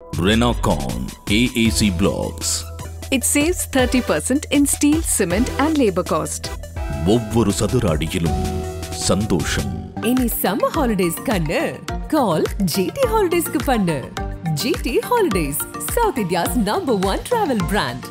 Renocon AAC Blocks. It saves 30% in steel, cement and labor cost. ஒவ்வொரு சதுர அடியிலும் சந்தோஷம். Any summer holidays kannu call GT Holidays ku pannu. GT Holidays, South India's #1 travel brand.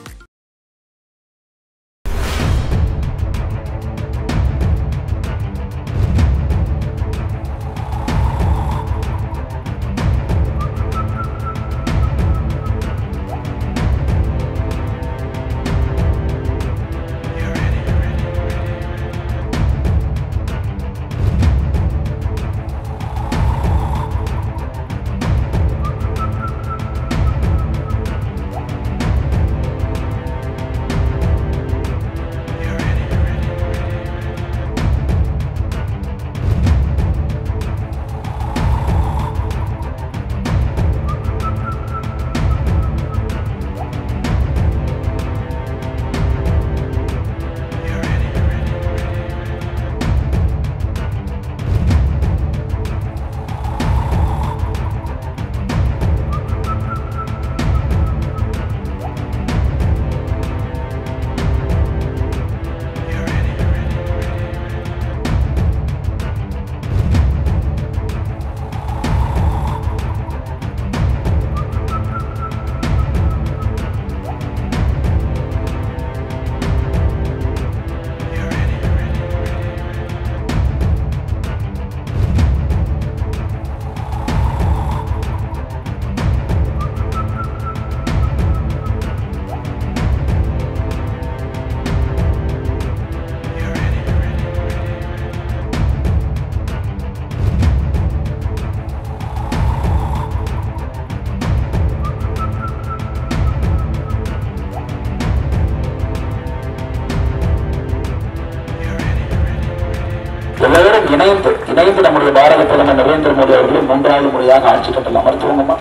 இணைந்து நம்முடைய பாரத பிரதமர் நரேந்திர மோடி அவர்களும் 3வது முறையாக ஆட்சி கட்டல் அமர்த்துவோங்கம்மா.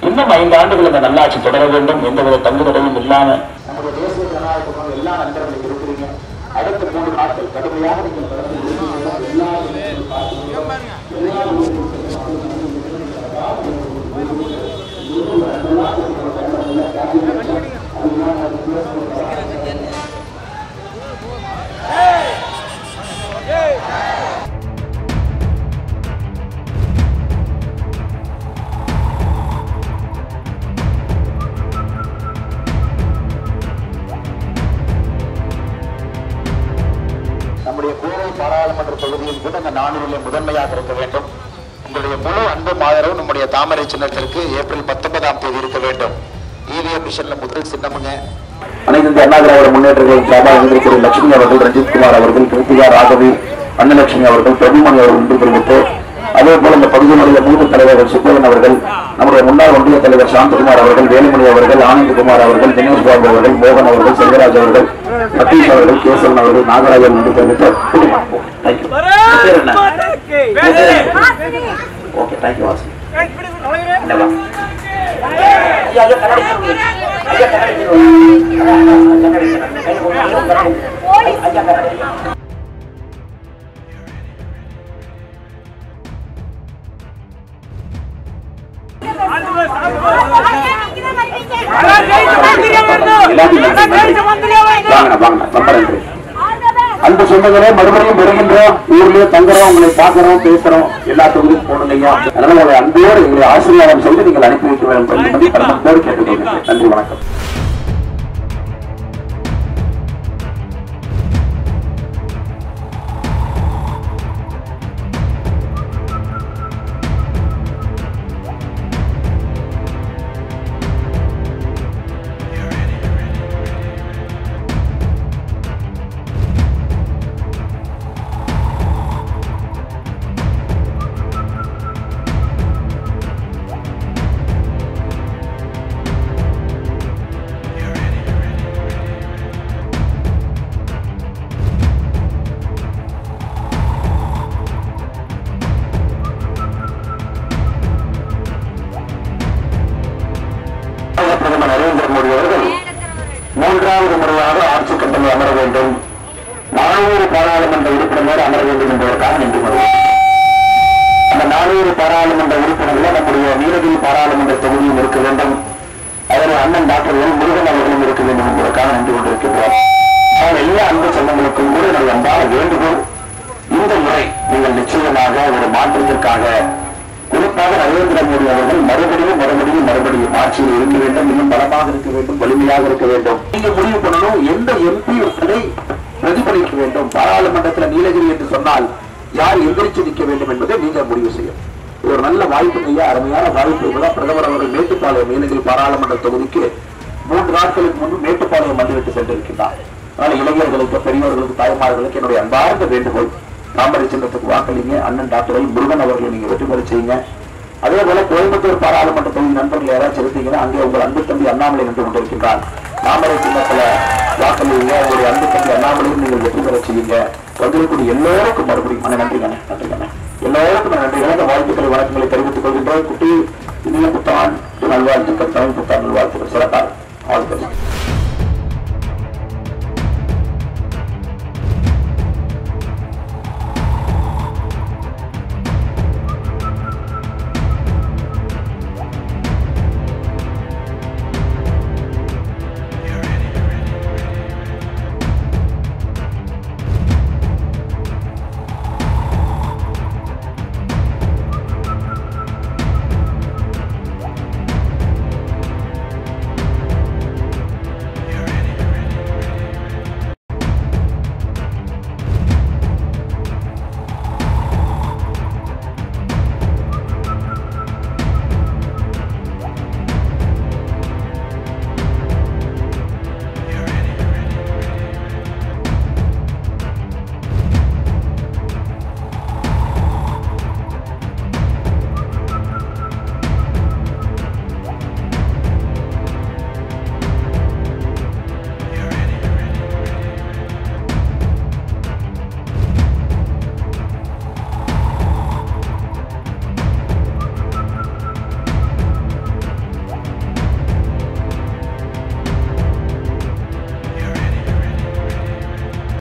இன்னும் 5 ஆண்டுகள் இந்த நல்லாட்சி தொடர வேண்டும், எந்தவித தங்குதடையும் இல்லாம. நம்முடைய தேசிய ஜனநாயக எல்லா நண்பர்களும் இருக்கிறீங்க. அடுத்த 3 நாட்கள் கடுமையாக நீங்கள் நம்முடைய கோவை பாராளுமன்ற தொகுதியில் கூட இந்த நாடுகளிலே முதன்மையாக இருக்க வேண்டும். உங்களுடைய முழு அன்பும் ஆதரவு நம்முடைய தாமரை சின்னத்திற்கு ஏப்ரல் 19ஆம் தேதி இருக்க வேண்டும். இவிஎம் மிஷன்ல முதல் சின்னமுங்க. அனைத்து இந்திய அண்ணா திராவிட முன்னேற்றங்களின் சார்பாக வந்திருக்கிற லட்சுமி அவர்கள், ரஞ்சித் குமார் அவர்கள், கிருத்திகா, ராகவி, அன்னலட்சுமி அவர்கள், பிரபுமணி அவர்கள் ஒன்று தெரிவித்து, அதே போல இந்த பகுதியினுடைய மூத்த தலைவர்கள் சுப்பையன் அவர்கள், நம்முடைய முன்னாள் ஒன்றிய தலைவர் சாந்தகுமார் அவர்கள், வேலுமணி அவர்கள், ஆனந்தகுமார் அவர்கள், தினேஷ் பாபு அவர்கள், மோகன் அவர்கள், செல்வராஜ் அவர்கள், சதீஷ் அவர்கள், கேசவன் அவர்கள், நாகராஜன் என்று தெரிவித்து ஓகே, தேங்க்யூ வாசி. அந்த சொந்தங்களே மறுபடியும் வருகின்றோம், ஊர்லயே தங்குறோம், உங்களை பாக்குறோம், பேசுறோம், எல்லா தொகுதியும் போடுங்க. அதனால உங்களை அன்போடு எங்களை ஆசீர்வாதம் செய்து நீங்கள் அனுப்பி வைக்க வேண்டும் என்பதை கடமையோடு கேட்டுக்கொள்கிறேன். நன்றி, வணக்கம். பிரதமர் நரேந்திர மோடி அவர்கள் 3வது முறையாக ஆட்சி கட்டளை அமர வேண்டும், 400 பாராளுமன்ற உறுப்பினர் அமர வேண்டும் என்பதற்காக நின்று வருவோம். அந்த 400 பாராளுமன்ற உறுப்பினர்கள் நம்முடைய நீலகிரி பாராளுமன்ற தொகுதியும் இருக்க வேண்டும். அதில் அண்ணன் டாக்டர் எல் முருகன் அவர்களும் இருக்க வேண்டும் என்பதற்காக நின்று கொண்டிருக்கின்றோம். எல்லா அன்பு சொந்தங்களுக்கும் கூட நல்ல அன்பான வேண்டுகோள், இந்த முறை நீங்கள் நிச்சயமாக ஒரு மாற்றத்திற்காக குறிப்பாக நரேந்திர மோடி அவர்கள் மறுபடியும் ஆட்சியில் இருக்க வேண்டும், இன்னும் பலமாக இருக்க வேண்டும், வலிமையாக இருக்க வேண்டும். நீங்க முடிவு பண்ணணும் எந்த எம்பி பிரதிபலிக்க வேண்டும். பாராளுமன்றத்தில் நீலகிரி என்று சொன்னால் யார் எந்திரிச்சு நிற்க வேண்டும் என்பதை நீங்கள் முடிவு செய்யும். ஒரு நல்ல வாய்ப்பு ஐயா, அருமையான வாய்ப்பு. பிரதமர் அவர்கள் மேட்டுப்பாளையம் நீலகிரி பாராளுமன்ற தொகுதிக்கு 3 நாட்களுக்கு முன்பு மேட்டுப்பாளையம் வந்துவிட்டு சென்றிருக்கிறார். அதனால் இளைஞர்களுக்கு, பெரியவர்களுக்கு, தாய்மார்களுக்கு என்னுடைய அன்பார்ந்த வேண்டுகோள், தாமரை சின்னத்துக்கு வாக்களிங்க. அண்ணன் டாக்டர் எல் முருகன் அவர்களை நீங்க வெற்றி பெற செய்யுங்க. அதே போல கோயம்புத்தூர் பாராளுமன்ற தொகுதி நண்பர்கள் யாராச்சும் இருந்தீங்கன்னா அங்கே உங்கள் அன்பு தம்பி அண்ணாமலை நின்று கொண்டிருக்கின்றார். தாமரை சின்னத்துல வாக்களிங்க. உங்களுடைய அன்பு தம்பி அண்ணாமலையும் நீங்கள் வெற்றி பெற செய்யுங்க. வந்திருக்கூடிய எல்லோருக்கும் மறுபடியும் நன்றிங்க. எல்லோருக்கும் நன்றிகளை, வாழ்த்துக்களை, வணக்கங்களை தெரிவித்துக் கொள்கின்றோம். குட்டி இனிய புத்தாண்டு நல்வாழ்த்துக்கள், தமிழ் புத்தாண்டு நல்வாழ்த்துக்கள். சிறப்பாக வாழ்த்துக்கள்.